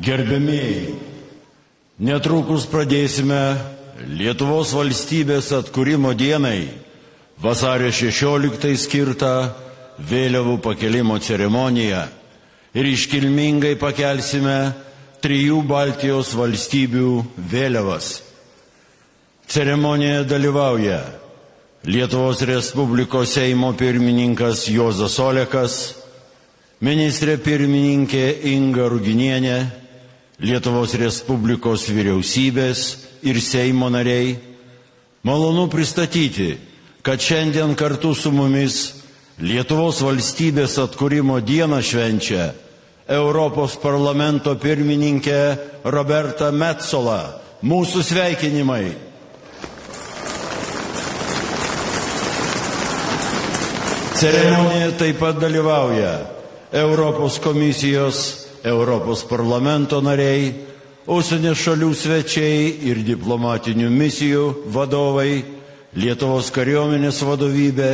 Gerbiamieji, netrukus pradėsime Lietuvos valstybės atkūrimo dienai vasario 16 skirtą vėliavų pakėlimo ceremoniją ir iškilmingai pakelsime 3 Baltijos valstybių vėliavas. Ceremonijoje dalyvauja Lietuvos Respublikos Seimo pirmininkas Juozas Olekas, ministrė pirmininkė Inga Ruginienė, Lietuvos Respublikos vyriausybės ir Seimo nariai. Malonu pristatyti, kad šiandien kartu su mumis Lietuvos valstybės atkūrimo dieną švenčia Europos parlamento pirmininkė Roberta Metsola. Mūsų sveikinimai. Ceremonijoje taip pat dalyvauja Europos komisijos, Europos parlamento nariai, užsienio šalių svečiai ir diplomatinių misijų vadovai, Lietuvos kariuomenės vadovybė,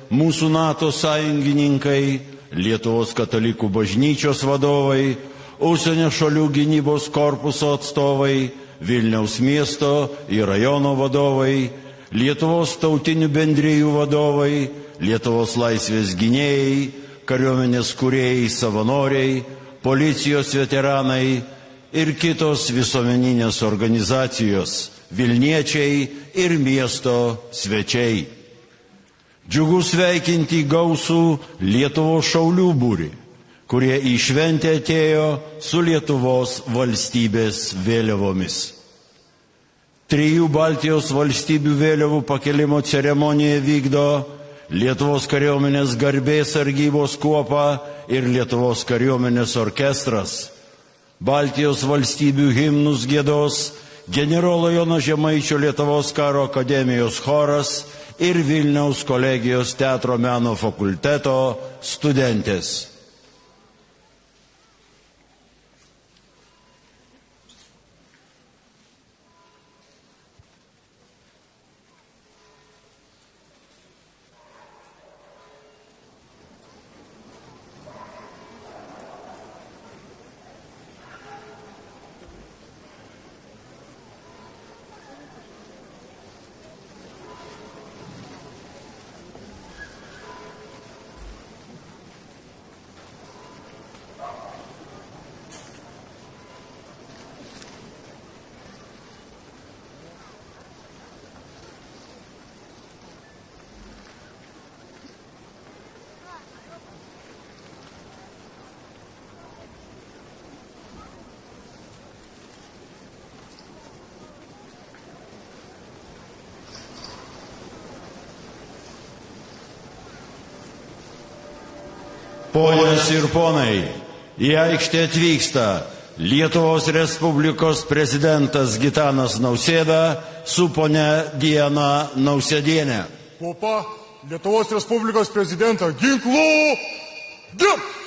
mūsų NATO sąjungininkai, Lietuvos katalikų bažnyčios vadovai, užsienio šalių gynybos korpuso atstovai, Vilniaus miesto ir rajono vadovai, Lietuvos tautinių bendrijų vadovai, Lietuvos laisvės gynėjai, kariuomenės kūrėjai, savanoriai, policijos veteranai ir kitos visuomeninės organizacijos, Vilniečiai ir miesto svečiai. Džiugu sveikinti gausų Lietuvos šaulių būrį, kurie į šventę atėjo su Lietuvos valstybės vėliavomis. 3 Baltijos valstybių vėliavų pakėlimo ceremoniją vykdo Lietuvos kariuomenės garbės sargybos kuopa ir Lietuvos kariuomenės orkestras. Baltijos valstybių himnus giedos generolo Jono Žemaičio Lietuvos karo akademijos choras ir Vilniaus kolegijos teatro meno fakulteto studentės. Ponios ir ponai, į aikštę atvyksta Lietuvos Respublikos prezidentas Gitanas Nausėda su ponia Diana Nausėdienė. Kuopa Lietuvos Respublikos prezidentą ginklų dirbti!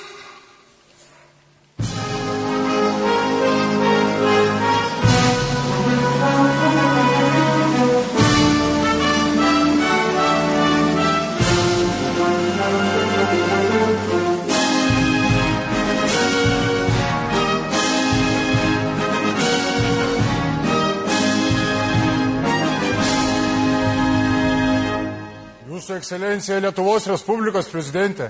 Jūsų ekscelencija Lietuvos Respublikos prezidentė,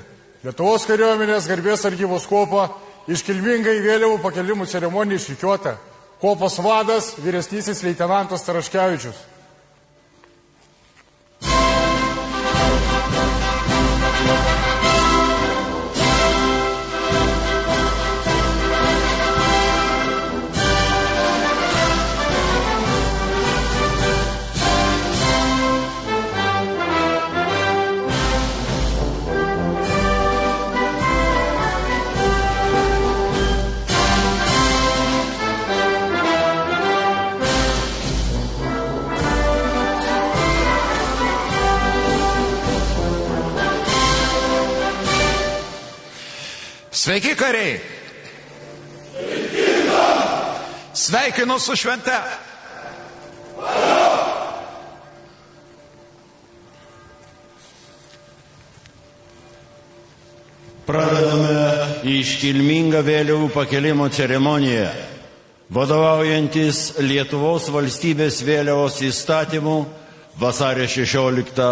Lietuvos kariuomenės garbės sargybos kuopa iškilmingai vėliavų pakelimų ceremonija išrikiuota. Kuopos vadas vyresnysis leitenantas Taraškevičius. Sveiki, kariai! Sveikinu su švente! Pradedame iškilmingą vėliavų pakėlimo ceremoniją. vadovaujantis Lietuvos valstybės vėliavos įstatymu vasario 16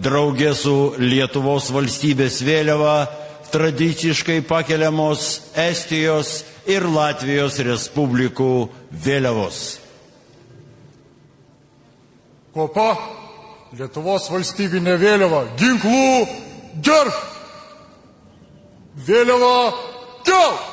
draugė su Lietuvos valstybės vėliava tradiciškai pakeliamos Estijos ir Latvijos Respublikų vėliavos. Kopa Lietuvos valstybinė vėliava, ginklų gerb! Vėliava kelk!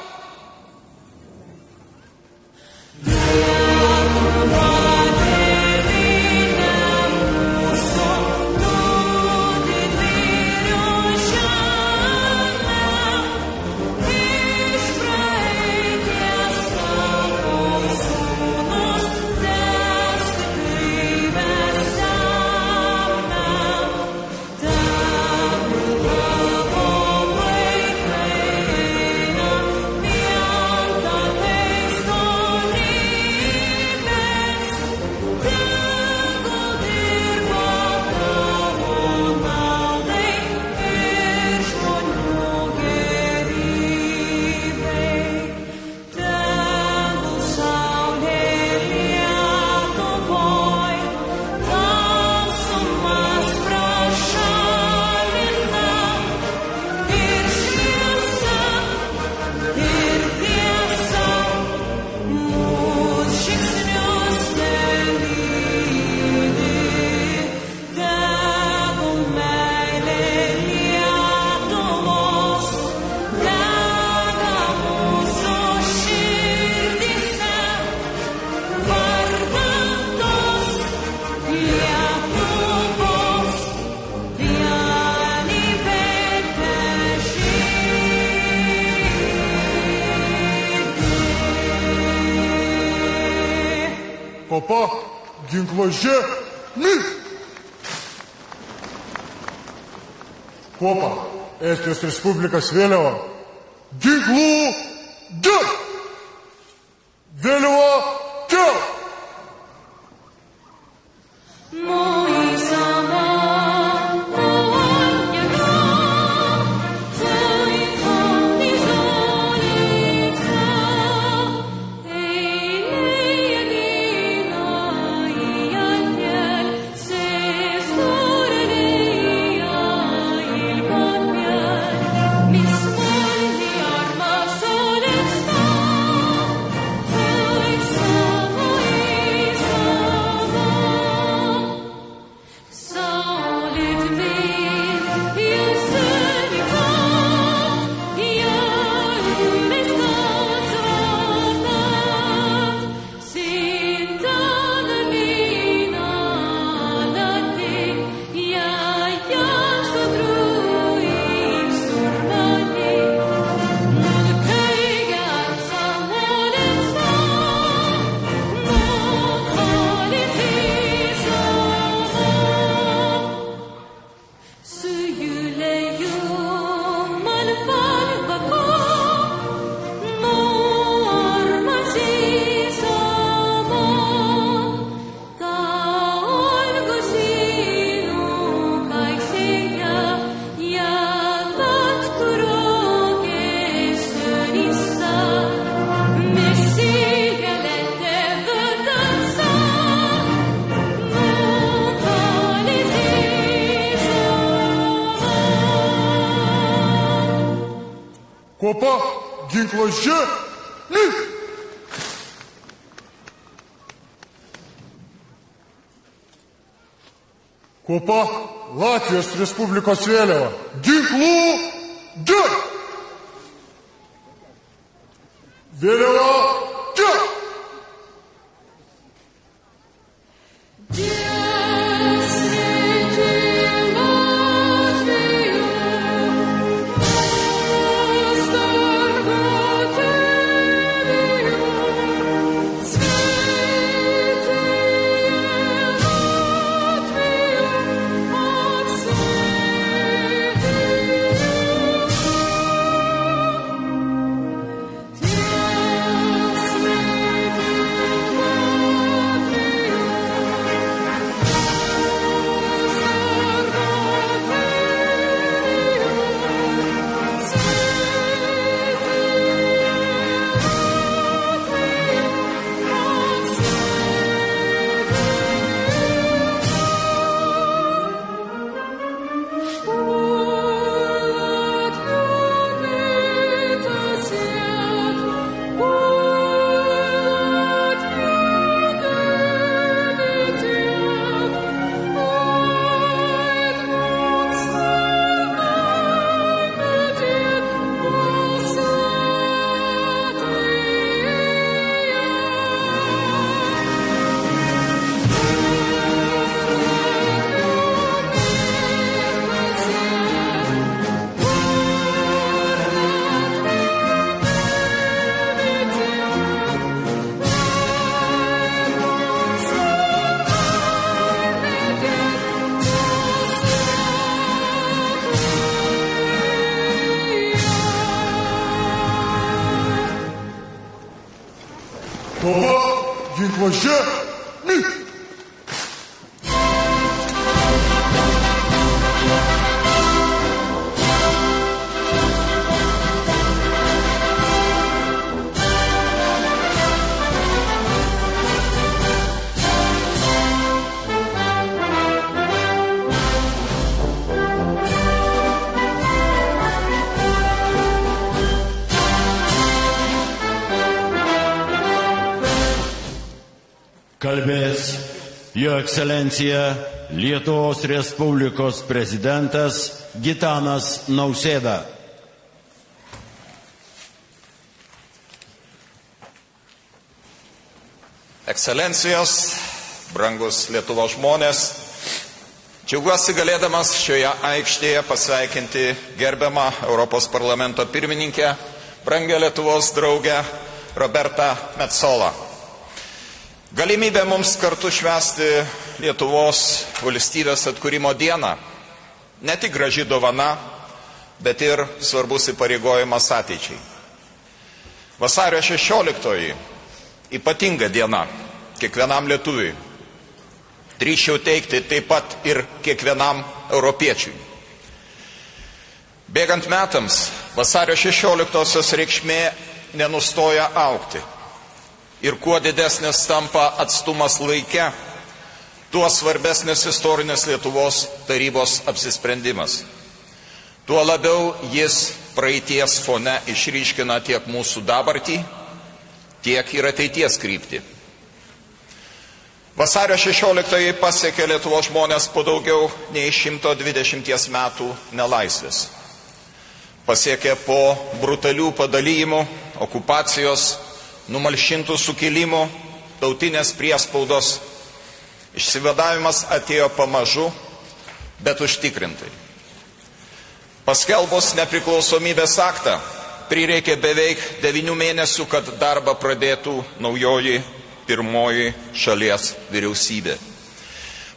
Kopa ginkložė mi. Kopa Estijos Respublikos vėliava, ginklų gerb! Vėliava kelk! Kopa ginkložė mi. Kopa Latvijos Respublikos vėliava, ginklų gerb! Vėliava kelk! Kova ginkluose. Kalbės Jo Ekscelencija Lietuvos Respublikos prezidentas Gitanas Nausėda. Ekscelencijos, brangus Lietuvos žmonės, džiaugiuosi galėdamas šioje aikštėje pasveikinti gerbiamą Europos parlamento pirmininkę, brangę Lietuvos draugę Robertą Metsolą. Galimybė mums kartu švęsti Lietuvos valstybės atkūrimo dieną ne tik graži dovana, bet ir svarbus įpareigojimas ateičiai. Vasario 16 ypatinga diena kiekvienam lietuviui. Drįsčiau teigti taip pat ir kiekvienam europiečiui. Bėgant metams, vasario 16-osios reikšmė nenustoja augti. Ir kuo didesnis tampa atstumas laike, tuo svarbesnis istorinės Lietuvos tarybos apsisprendimas. Tuo labiau jis praeities fone išryškina tiek mūsų dabartį, tiek ir ateities kryptį. Vasario 16 pasiekė Lietuvos žmonės po daugiau nei 120 metų nelaisvės. Pasiekė po brutalių padalijimų, okupacijos, numalšintų sukilimų, tautinės priespaudos. Išsivadavimas atėjo pamažu, bet užtikrintai. Paskelbus nepriklausomybės aktą, prireikė beveik 9 mėnesių, kad darbą pradėtų naujoji pirmoji šalies vyriausybė.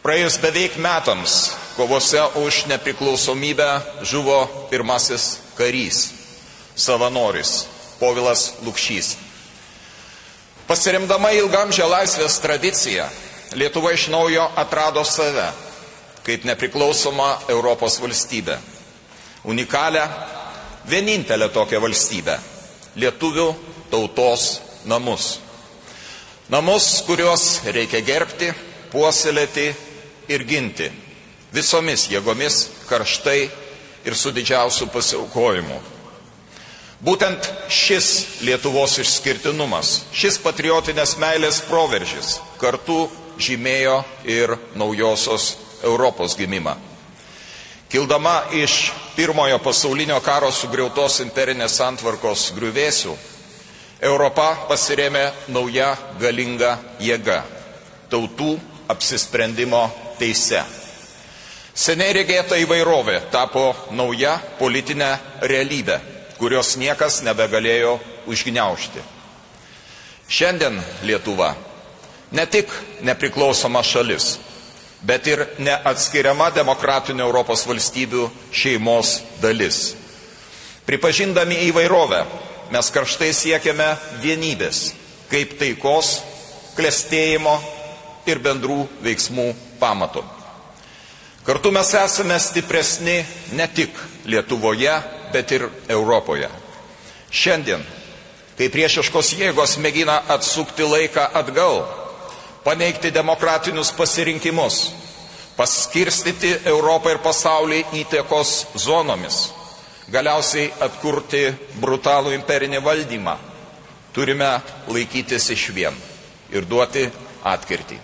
Praėjus beveik metams, kovose už nepriklausomybę žuvo pirmasis karys, savanoris Povilas Lukšys. Pasiremdama ilgamžę laisvės tradiciją, Lietuva iš naujo atrado save kaip nepriklausoma Europos valstybė. Unikalią, vienintelę tokią valstybę – lietuvių tautos namus. Namus, kuriuos reikia gerbti, puoselėti ir ginti visomis jėgomis, karštai ir su didžiausiu pasiaukojimu. Būtent šis Lietuvos išskirtinumas, šis patriotinės meilės proveržis kartu žymėjo ir naujosios Europos gimimą. Kildama iš Pirmojo pasaulinio karo sugriautos imperinės santvarkos griuvėsių, Europa pasirėmė nauja galinga jėga – tautų apsisprendimo teise. Seniai regėta įvairovė tapo nauja politinė realybė, kurios niekas nebegalėjo užgniaužti. Šiandien Lietuva ne tik nepriklausoma šalis, bet ir neatskiriama demokratinių Europos valstybių šeimos dalis. Pripažindami įvairovę, mes karštai siekiame vienybės, kaip taikos, klestėjimo ir bendrų veiksmų pamato. Kartu mes esame stipresni ne tik Lietuvoje, bet ir Europoje. Šiandien, kai priešiškos jėgos mėgina atsukti laiką atgal, paneigti demokratinius pasirinkimus, paskirstyti Europą ir pasaulį įtakos zonomis, galiausiai atkurti brutalų imperinį valdymą, turime laikytis išvien ir duoti atkirtį.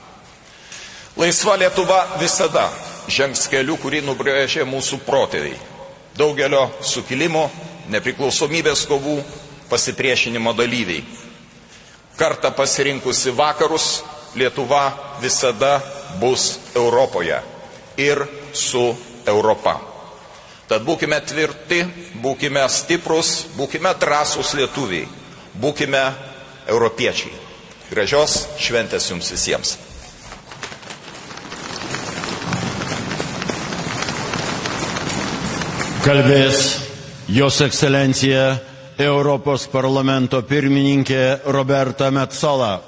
Laisva Lietuva visada žengs keliu, kurį nubrėžė mūsų protėviai. Daugelio sukilimų, nepriklausomybės kovų, pasipriešinimo dalyviai. Kartą pasirinkusi vakarus, Lietuva visada bus Europoje ir su Europa. Tad būkime tvirti, būkime stiprus, būkime drąsūs lietuviai, būkime europiečiai. Gražios šventės jums visiems. Kalbės Jos Ekscelencija Europos parlamento pirmininkė Roberta Metsola.